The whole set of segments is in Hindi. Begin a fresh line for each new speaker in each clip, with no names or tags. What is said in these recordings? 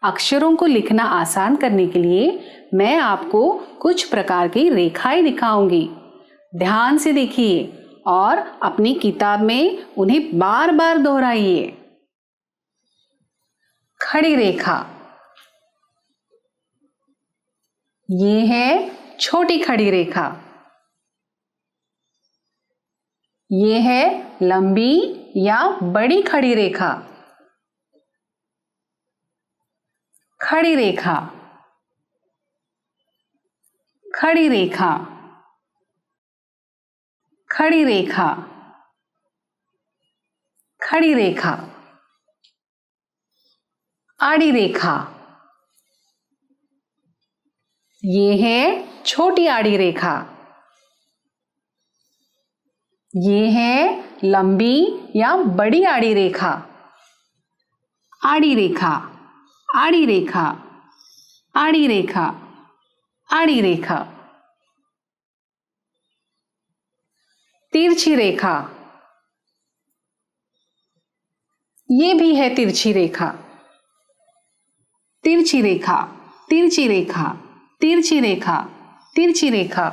अक्षरों को लिखना आसान करने के लिए मैं आपको कुछ प्रकार की रेखाएं दिखाऊंगी। ध्यान से देखिए और अपनी किताब में उन्हें बार बार दोहराइए। खड़ी रेखा, ये है छोटी खड़ी रेखा। ये है लंबी या बड़ी खड़ी रेखा। खड़ी रेखा, खड़ी रेखा, खड़ी रेखा, खड़ी रेखा। आड़ी रेखा, ये है छोटी आड़ी रेखा। ये है लंबी या बड़ी आड़ी रेखा। आड़ी रेखा, आड़ी रेखा, आड़ी रेखा, आड़ी रेखा। तिरछी रेखा, ये भी है तिरछी रेखा। तिरछी रेखा, तिरछी रेखा, तिरछी रेखा, तिरछी रेखा।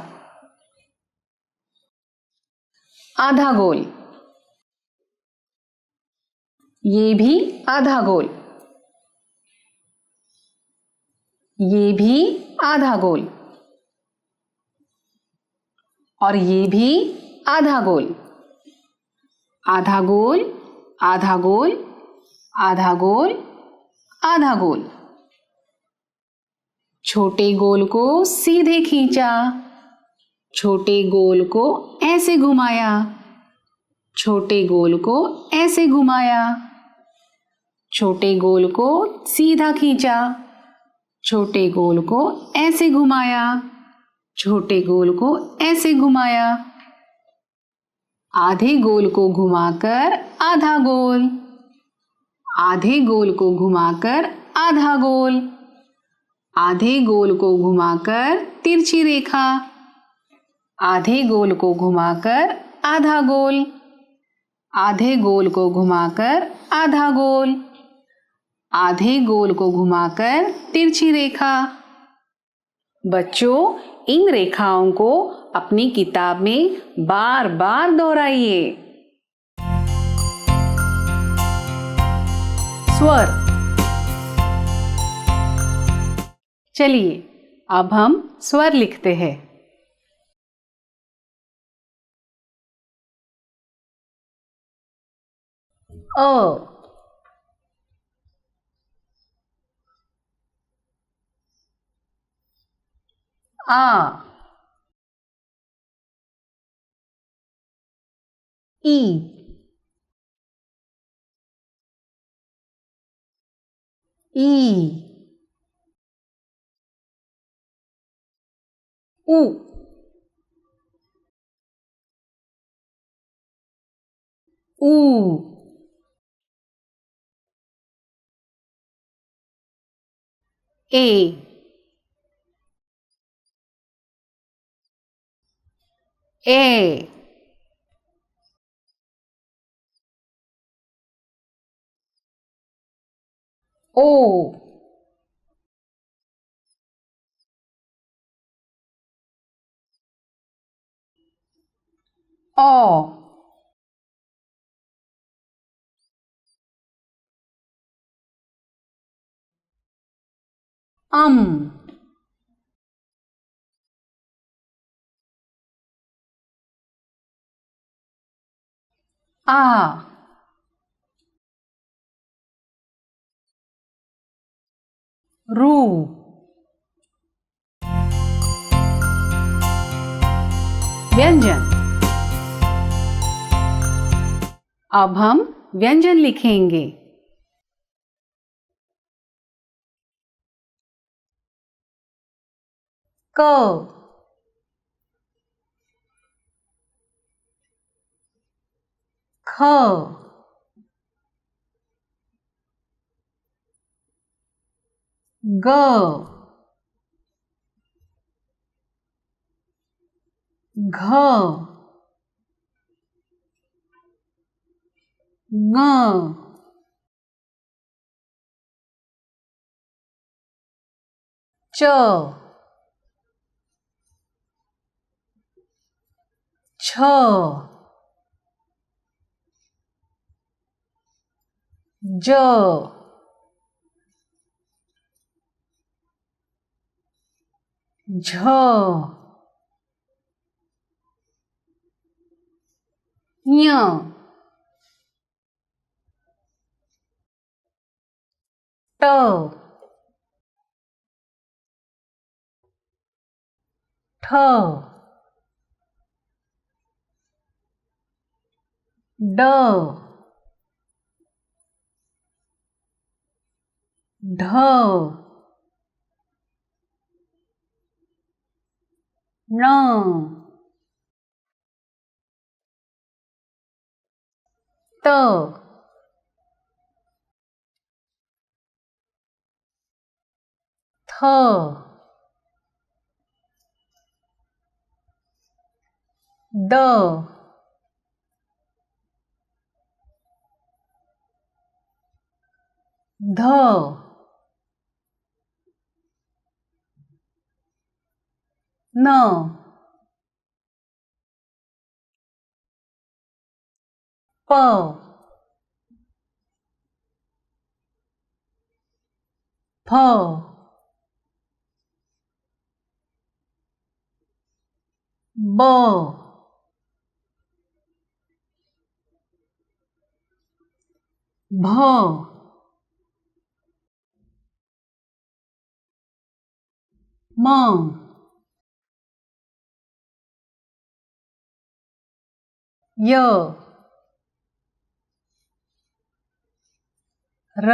आधा गोल, ये भी आधा गोल। ये भी आधा गोल और ये भी आधा गोल। आधा गोल, आधा गोल, आधा गोल, आधा गोल। छोटे गोल को सीधे खींचा, छोटे गोल को ऐसे घुमाया, छोटे गोल को ऐसे घुमाया, छोटे गोल को सीधा खींचा, छोटे गोल को ऐसे घुमाया, छोटे गोल को ऐसे घुमाया। आधे गोल को घुमाकर आधा गोल, आधे गोल को घुमाकर आधा गोल, आधे गोल को घुमाकर तिरछी रेखा, आधे गोल को घुमाकर आधा गोल, आधे गोल को घुमाकर आधा गोल, आधे गोल को घुमाकर तिरछी रेखा। बच्चों, इन रेखाओं को अपनी किताब में बार बार दोहराइए। स्वर, चलिए अब हम स्वर लिखते हैं। अ, आ, ई, ई, उ, ऊ, ए, ए, ओ, औ, अम, आ, रू। व्यंजन, अब हम व्यंजन लिखेंगे। क, ख, ग, घ, ङ, च छ ज झ ञ ट ठ ड ढ ण त थ द ध न प फ ब भ म य र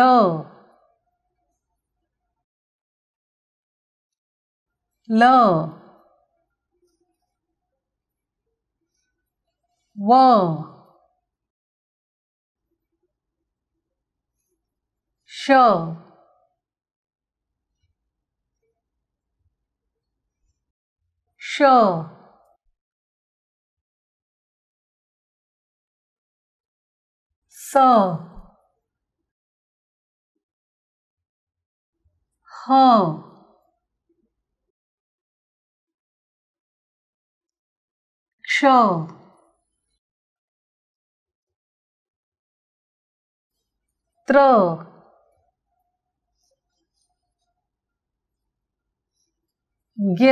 ल व श श स ह क्ष त्र ज्ञ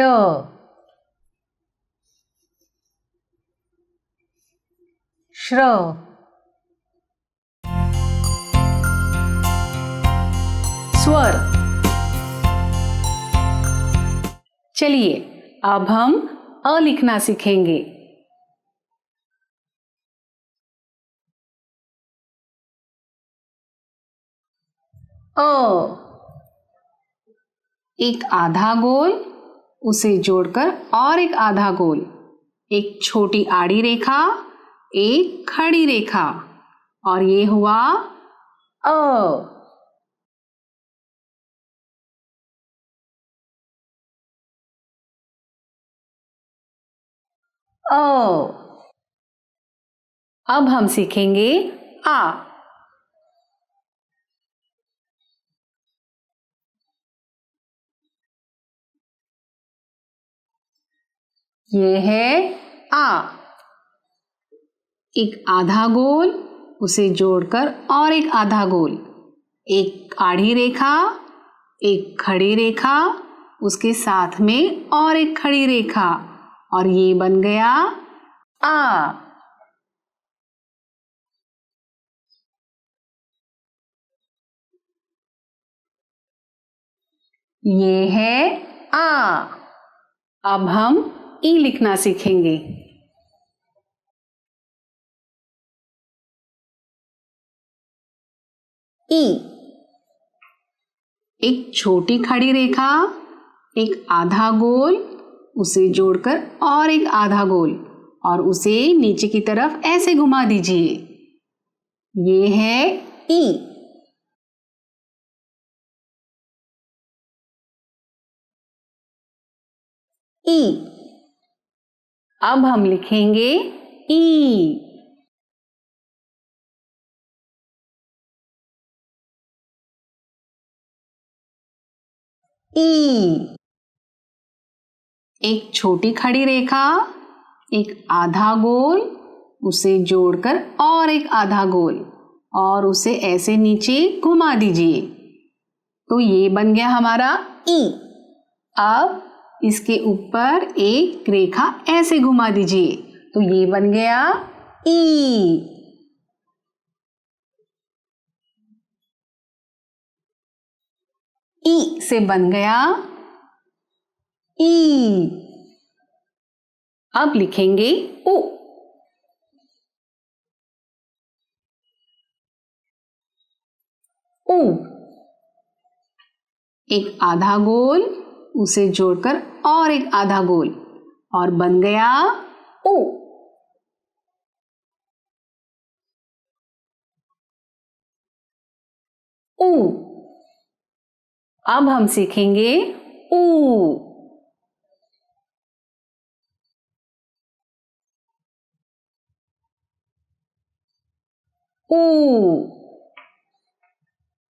श्र स्वर। चलिए अब हम अ लिखना सीखेंगे। अ एक आधा गोल, उसे जोड़कर और एक आधा गोल, एक छोटी आड़ी रेखा, एक खड़ी रेखा, और ये हुआ अ। अ अब हम सीखेंगे आ। ये है आ। एक आधा गोल, उसे जोड़कर और एक आधा गोल, एक आड़ी रेखा, एक खड़ी रेखा, उसके साथ में और एक खड़ी रेखा, और ये बन गया आ। ये है आ। अब हम ई लिखना सीखेंगे। ई एक छोटी खड़ी रेखा, एक आधा गोल, उसे जोड़कर और एक आधा गोल, और उसे नीचे की तरफ ऐसे घुमा दीजिए। ये है ई। ई अब हम लिखेंगे ई। ई एक छोटी खड़ी रेखा, एक आधा गोल, उसे जोड़कर और एक आधा गोल और उसे ऐसे नीचे घुमा दीजिए। तो ये बन गया हमारा ई। अब इसके ऊपर एक रेखा ऐसे घुमा दीजिए, तो ये बन गया ई। ई से बन गया ई। अब लिखेंगे उ। उ। एक आधा गोल, उसे जोड़कर और एक आधा गोल और बन गया उ। उ। अब हम सीखेंगे ऊ। ऊ।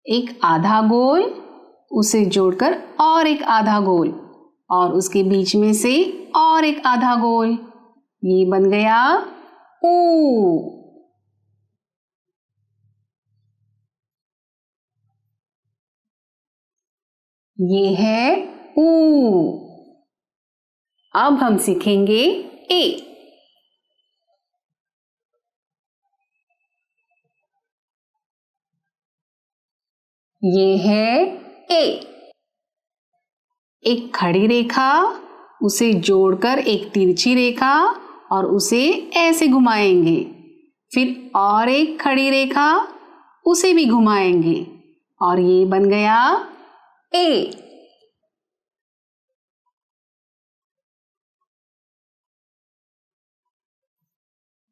एक आधा गोल, उसे जोड़कर और एक आधा गोल और उसके बीच में से और एक आधा गोल, ये बन गया ऊ। ये है ऊ। अब हम सीखेंगे ए। ये है ए। एक खड़ी रेखा, उसे जोड़कर एक तिरछी रेखा और उसे ऐसे घुमाएंगे। फिर और एक खड़ी रेखा, उसे भी घुमाएंगे और ये बन गया ए।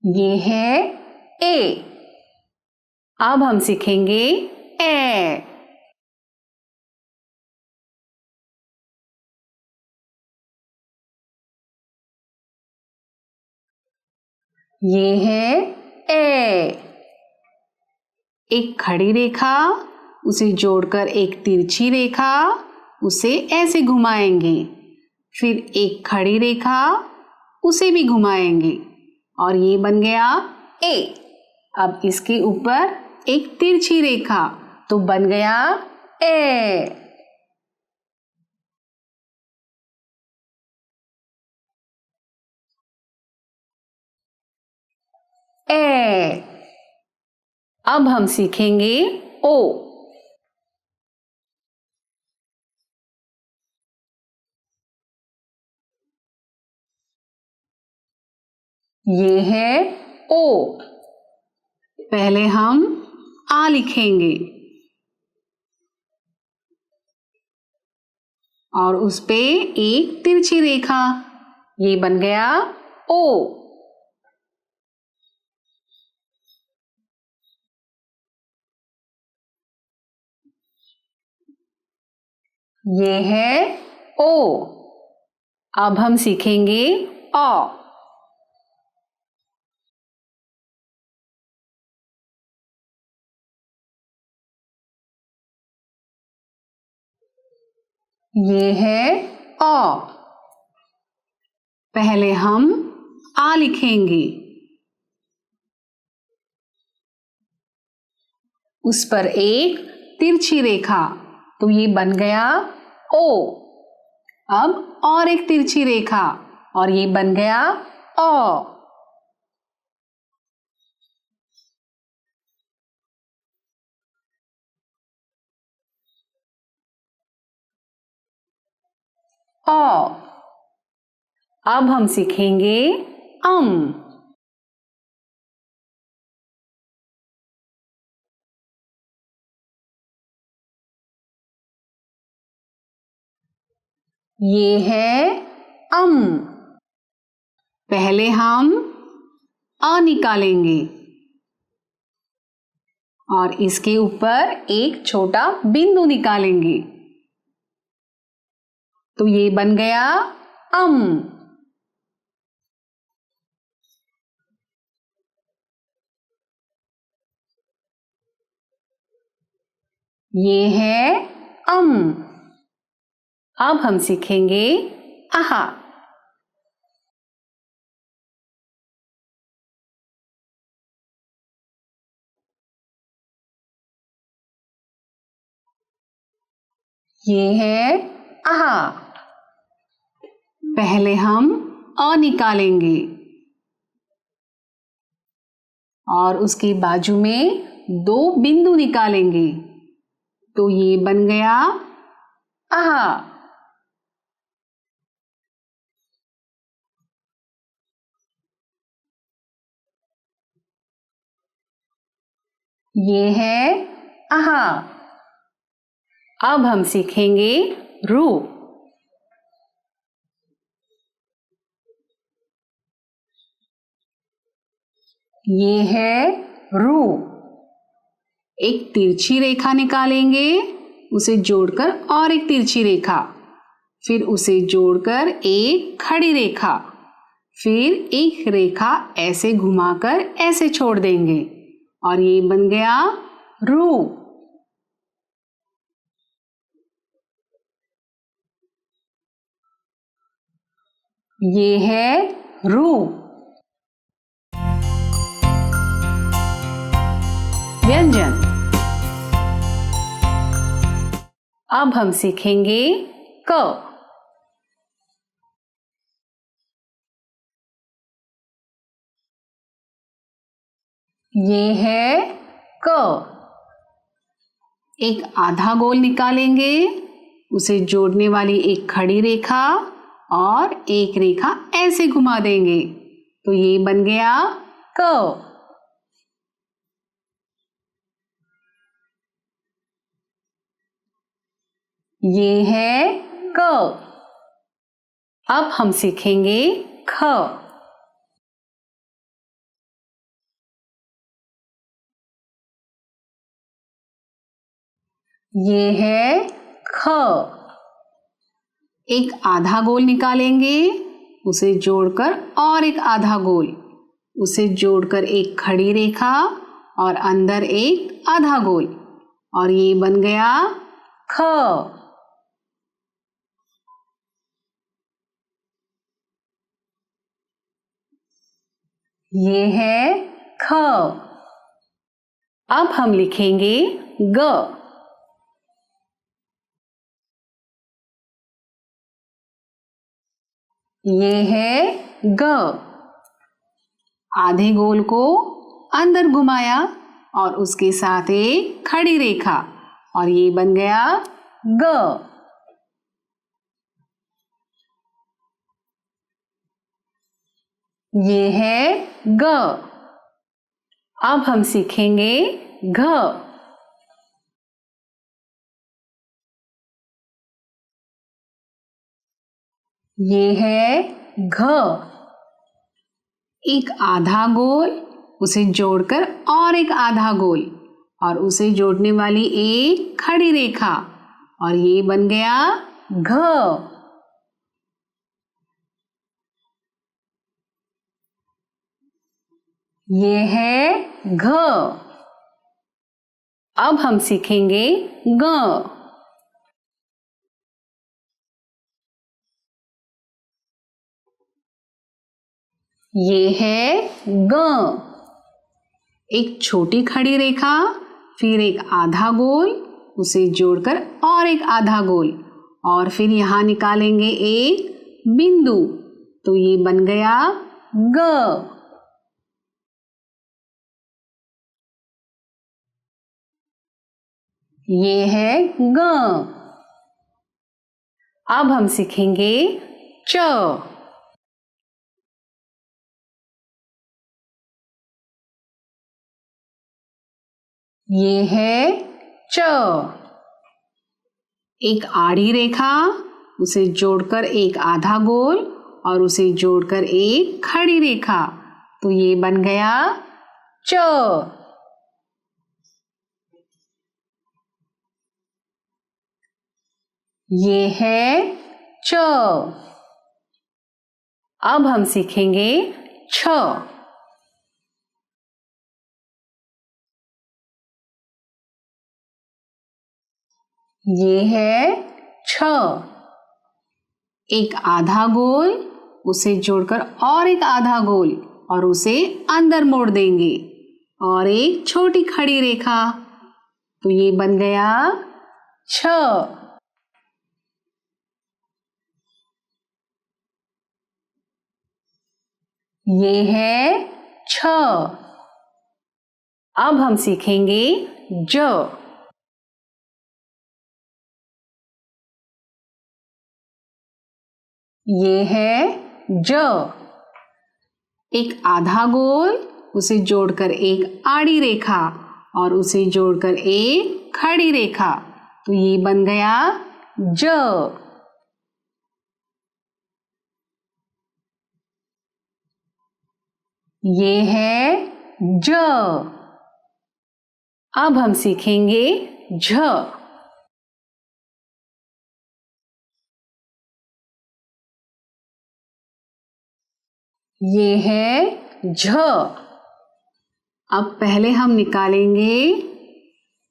ये है ए। अब हम सीखेंगे ए। ये है ए। एक खड़ी रेखा, उसे जोड़कर एक तिरछी रेखा, उसे ऐसे घुमाएंगे। फिर एक खड़ी रेखा, उसे भी घुमाएंगे और ये बन गया ए। अब इसके ऊपर एक तिरछी रेखा, तो बन गया ए। ए। अब हम सीखेंगे ओ। ये है ओ। पहले हम आ लिखेंगे और उस पे एक तिरछी रेखा, ये बन गया ओ। ये है ओ। अब हम सीखेंगे औ। ये है औ। पहले हम आ लिखेंगे, उस पर एक तिरछी रेखा, तो ये बन गया ओ। अब और एक तिरछी रेखा और ये बन गया औ। औ। अब हम सीखेंगे अम। ये है अम। पहले हम अ निकालेंगे और इसके ऊपर एक छोटा बिंदु निकालेंगे, तो ये बन गया अम। ये है अम। अब हम सीखेंगे आहा। ये है आहा। पहले हम अ निकालेंगे और उसके बाजू में 2 बिंदु निकालेंगे, तो ये बन गया आहा। ये है आहा। अब हम सीखेंगे रू। ये है रू। एक तिरछी रेखा निकालेंगे, उसे जोड़कर और एक तिरछी रेखा, फिर उसे जोड़कर एक खड़ी रेखा, फिर एक रेखा ऐसे घुमाकर ऐसे छोड़ देंगे और ये बन गया रू। ये है रू। व्यंजन। अब हम सीखेंगे क। ये है क। एक आधा गोल निकालेंगे, उसे जोड़ने वाली एक खड़ी रेखा और एक रेखा ऐसे घुमा देंगे, तो ये बन गया क। ये है क। अब हम सीखेंगे ख। ये है ख। एक आधा गोल निकालेंगे, उसे जोड़कर और एक आधा गोल, उसे जोड़कर एक खड़ी रेखा और अंदर एक आधा गोल, और ये बन गया ख। ये है ख। अब हम लिखेंगे ग। ये है ग। आधे गोल को अंदर घुमाया और उसके साथ एक खड़ी रेखा, और ये बन गया ग। ये है ग। अब हम सीखेंगे घ। ये है घ। एक आधा गोल, उसे जोड़कर और एक आधा गोल, और उसे जोड़ने वाली एक खड़ी रेखा, और ये बन गया घ। ये है घ। अब हम सीखेंगे ग। ये है ग। एक छोटी खड़ी रेखा, फिर एक आधा गोल, उसे जोड़कर और एक आधा गोल, और फिर यहाँ निकालेंगे एक बिंदु, तो ये बन गया ग। ये है ग। अब हम सीखेंगे च। ये है च। एक आड़ी रेखा, उसे जोड़कर एक आधा गोल और उसे जोड़कर एक खड़ी रेखा, तो ये बन गया च। ये है च। अब हम सीखेंगे छ। ये है छ। एक आधा गोल, उसे जोड़कर और एक आधा गोल और उसे अंदर मोड़ देंगे, और एक छोटी खड़ी रेखा, तो ये बन गया छ। ये है छ। अब हम सीखेंगे ज। ये है ज। एक आधा गोल, उसे जोड़कर एक आड़ी रेखा और उसे जोड़कर एक खड़ी रेखा, तो ये बन गया ज। ये है ज। अब हम सीखेंगे झ। ये है झ। अब पहले हम निकालेंगे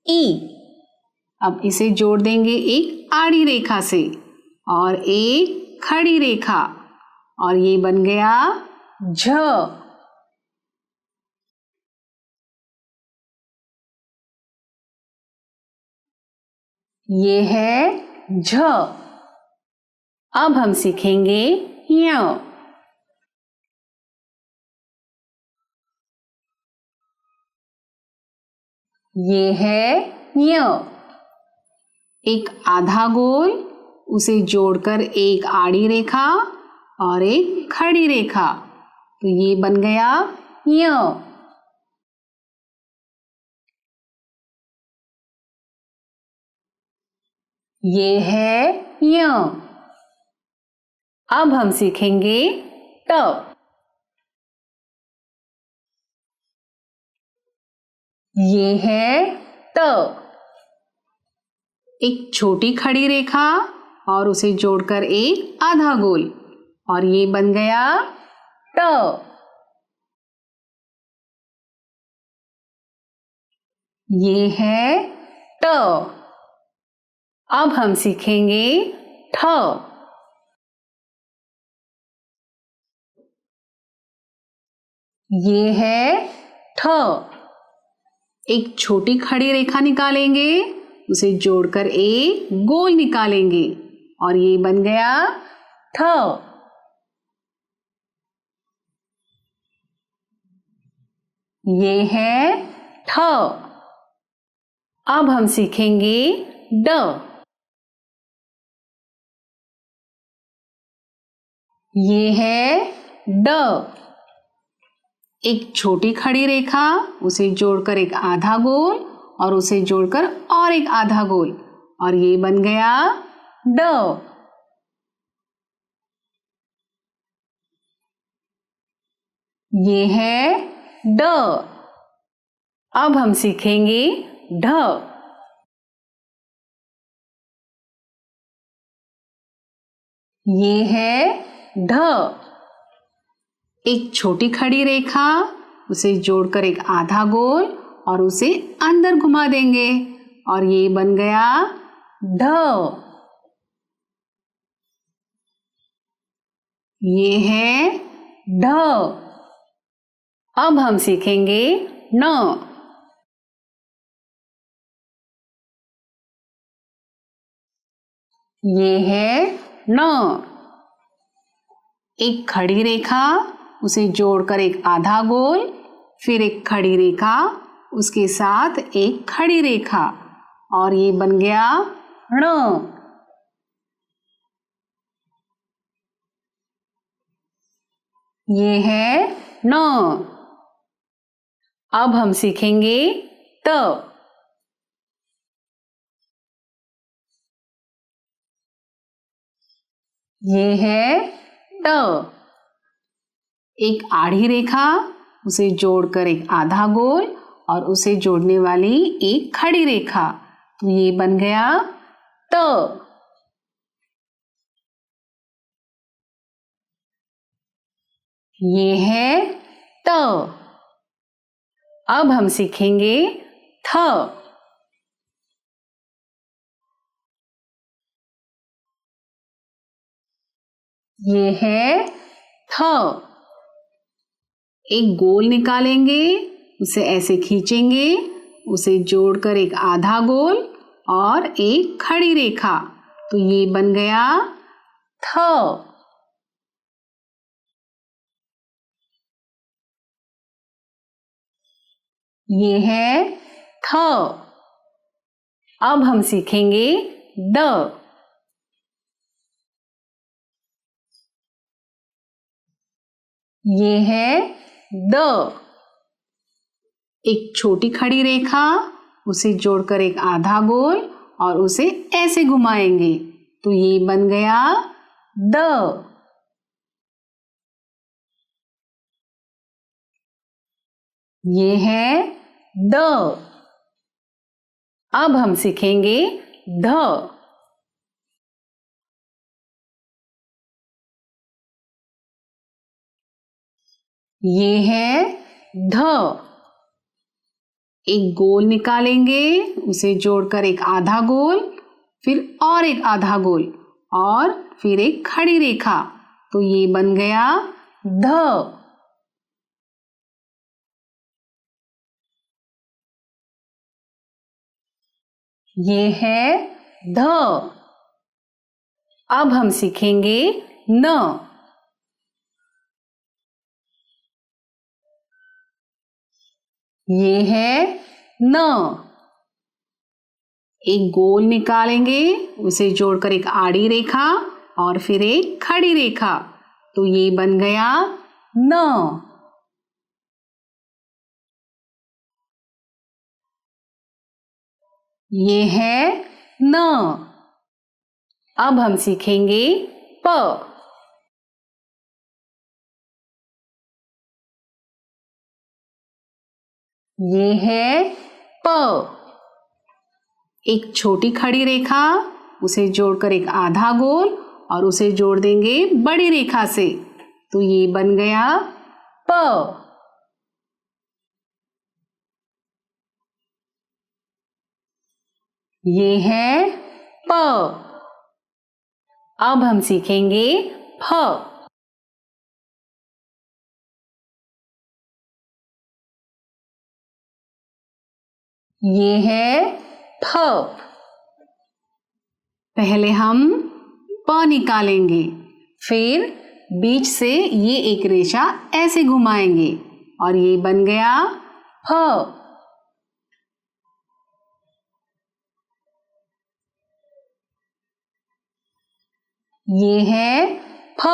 ई। अब इसे जोड़ देंगे एक आड़ी रेखा से और एक खड़ी रेखा और ये बन गया झ। ये है झ। अब हम सीखेंगे य। ये है य। एक आधा गोल, उसे जोड़कर एक आड़ी रेखा और एक खड़ी रेखा, तो ये बन गया य। ये है य। अब हम सीखेंगे ट। ये है ट। एक छोटी खड़ी रेखा और उसे जोड़कर एक आधा गोल और ये बन गया ट। ये है ट। अब हम सीखेंगे ठ। ये है ठ। एक छोटी खड़ी रेखा निकालेंगे, उसे जोड़कर एक गोल निकालेंगे और ये बन गया ठ। ये है ठ। अब हम सीखेंगे ड। ये है ड। एक छोटी खड़ी रेखा, उसे जोड़कर एक आधा गोल और उसे जोड़कर और एक आधा गोल और ये बन गया ड। ये है ड। अब हम सीखेंगे ढ। ये है ढ। एक छोटी खड़ी रेखा, उसे जोड़कर एक आधा गोल और उसे अंदर घुमा देंगे और ये बन गया ढ। ये है ढ। अब हम सीखेंगे न। ये है न। एक खड़ी रेखा, उसे जोड़कर एक आधा गोल, फिर एक खड़ी रेखा, उसके साथ एक खड़ी रेखा और ये बन गया ण। ये है न। अब हम सीखेंगे त। ये है ट। एक आड़ी रेखा, उसे जोड़कर एक आधा गोल और उसे जोड़ने वाली एक खड़ी रेखा, तो ये बन गया त। ये है त। अब हम सीखेंगे थ। ये है थ। एक गोल निकालेंगे, उसे ऐसे खींचेंगे, उसे जोड़कर एक आधा गोल और एक खड़ी रेखा, तो ये बन गया थ। ये है थ। अब हम सीखेंगे द। ये है द। एक छोटी खड़ी रेखा, उसे जोड़कर एक आधा गोल और उसे ऐसे घुमाएंगे तो ये बन गया द। ये है द। अब हम सीखेंगे ध। ये है ध। एक गोल निकालेंगे, उसे जोड़कर एक आधा गोल, फिर और एक आधा गोल और फिर एक खड़ी रेखा तो ये बन गया ध। ये है ध। अब हम सीखेंगे न। ये है न। एक गोल निकालेंगे, उसे जोड़कर एक आड़ी रेखा और फिर एक खड़ी रेखा तो ये बन गया न। ये है न। अब हम सीखेंगे प। ये है प। एक छोटी खड़ी रेखा, उसे जोड़कर एक आधा गोल और उसे जोड़ देंगे बड़ी रेखा से तो ये बन गया प। ये है प। अब हम सीखेंगे फ। ये है फ। पहले हम प निकालेंगे, फिर बीच से ये एक रेखा ऐसे घुमाएंगे और ये बन गया फ। ये है फ।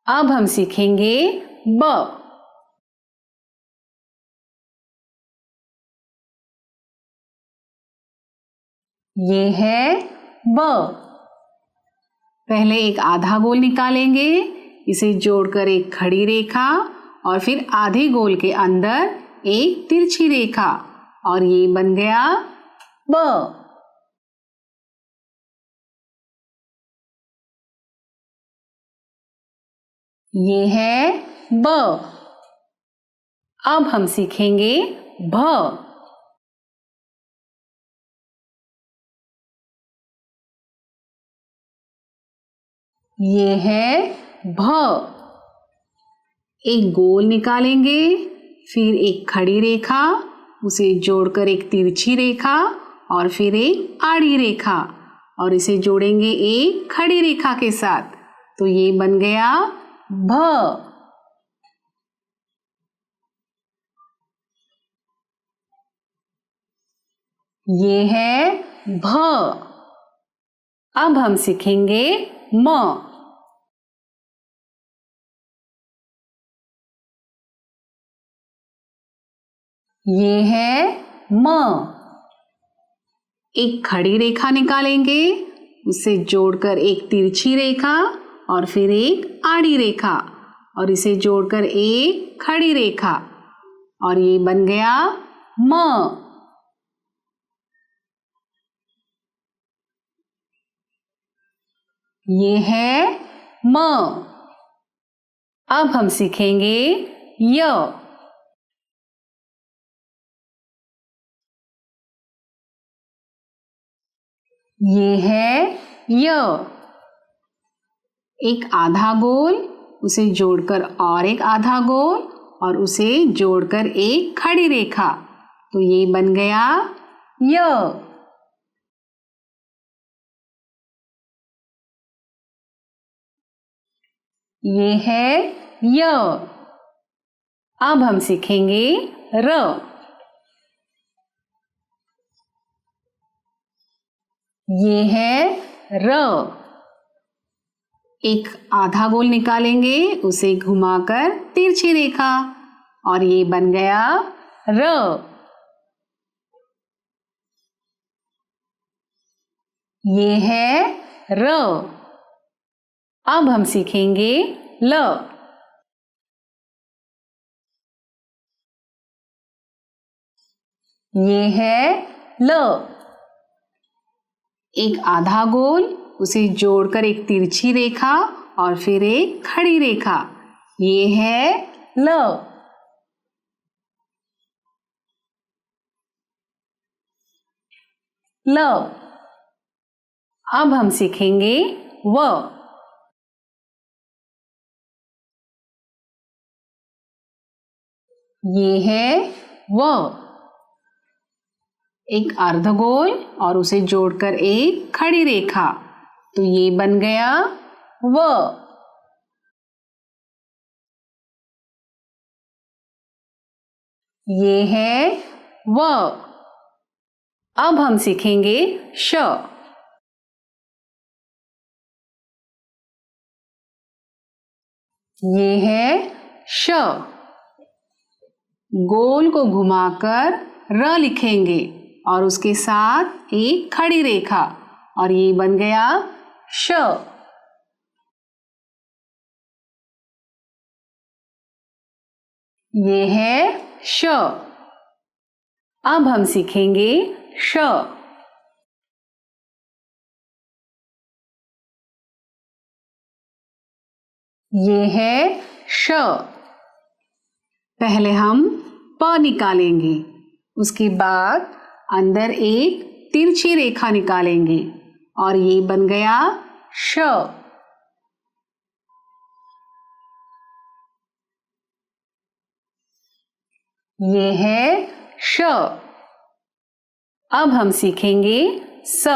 अब हम सीखेंगे ब। ये है ब। पहले एक आधा गोल निकालेंगे, इसे जोड़कर एक खड़ी रेखा और फिर आधे गोल के अंदर एक तिरछी रेखा और ये बन गया ब। ये है ब। अब हम सीखेंगे भ। ये है भ। एक गोल निकालेंगे, फिर एक खड़ी रेखा, उसे जोड़कर एक तिरछी रेखा और फिर एक आड़ी रेखा और इसे जोड़ेंगे एक खड़ी रेखा के साथ तो ये बन गया भ। ये है भ। अब हम सीखेंगे म। ये है म। एक खड़ी रेखा निकालेंगे, उसे जोड़कर एक तिरछी रेखा और फिर एक आड़ी रेखा और इसे जोड़कर एक खड़ी रेखा और ये बन गया म। ये है म। अब हम सीखेंगे य। ये है य। एक आधा गोल, उसे जोड़कर और एक आधा गोल और उसे जोड़कर एक खड़ी रेखा तो ये बन गया य। ये है य। अब हम सीखेंगे र। ये है र। एक आधा गोल निकालेंगे, उसे घुमाकर तिरछी रेखा और ये बन गया र। ये है र। अब हम सीखेंगे ल। ये है ल। एक आधा गोल, उसे जोड़कर एक तिरछी रेखा और फिर एक खड़ी रेखा। ये है ल। ल। अब हम सीखेंगे व। ये है व। एक अर्धगोल और उसे जोड़कर एक खड़ी रेखा, तो ये बन गया व। ये है व। अब हम सीखेंगे श। ये है श। गोल को घुमाकर र लिखेंगे और उसके साथ एक खड़ी रेखा और ये बन गया श। ये है श। अब हम सीखेंगे श। ये है श। पहले हम प निकालेंगे, उसके बाद अंदर एक तिरछी रेखा निकालेंगे और ये बन गया श। ये है श। अब हम सीखेंगे स।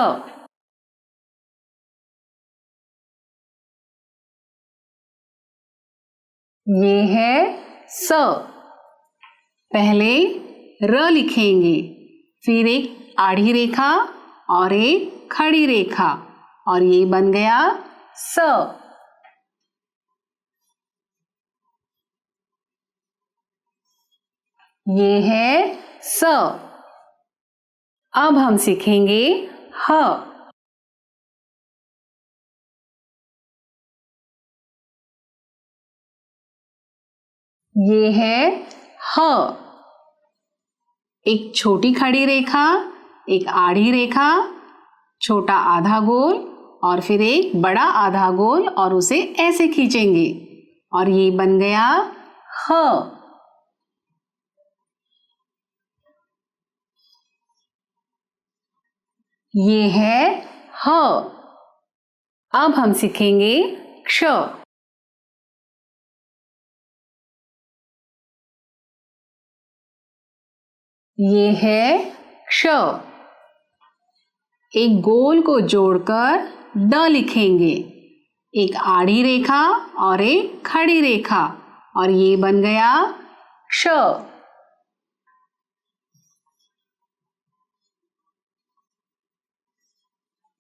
ये है स। पहले र लिखेंगे, फिर एक आड़ी रेखा और एक खड़ी रेखा और ये बन गया स। ये है स। अब हम सीखेंगे ह। ये है ह। एक छोटी खड़ी रेखा, एक आड़ी रेखा, छोटा आधा गोल और फिर एक बड़ा आधा गोल और उसे ऐसे खींचेंगे और ये बन गया ह। ये है ह। अब हम सीखेंगे क्ष। ये है क्ष। एक गोल को जोड़कर ड लिखेंगे, एक आड़ी रेखा और एक खड़ी रेखा और ये बन गया क्ष।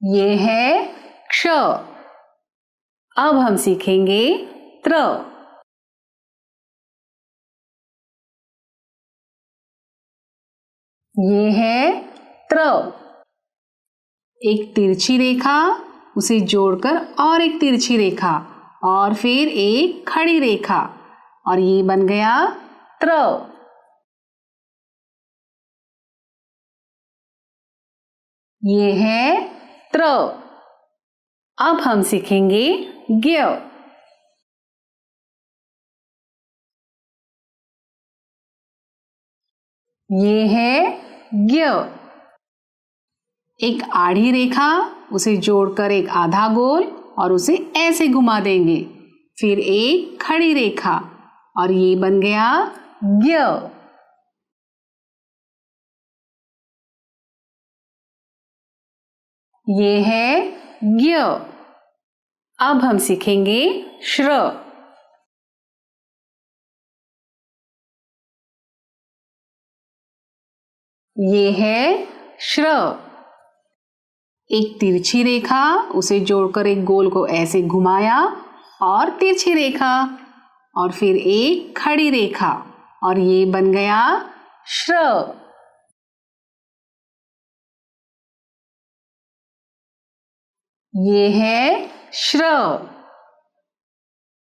ये है क्ष। अब हम सीखेंगे त्र। ये है त्र। एक तिरछी रेखा, उसे जोड़कर और एक तिरछी रेखा और फिर एक खड़ी रेखा और ये बन गया त्र। ये है त्र। अब हम सीखेंगे ज्ञ। ये है ज्ञ। एक आड़ी रेखा, उसे जोड़कर एक आधा गोल और उसे ऐसे घुमा देंगे, फिर एक खड़ी रेखा और ये बन गया ज्ञ। ये है ज्ञ। अब हम सीखेंगे श्र। ये है श्र। एक तिरछी रेखा, उसे जोड़कर एक गोल को ऐसे घुमाया और तिरछी रेखा और फिर एक खड़ी रेखा और ये बन गया श्र। ये है श्र।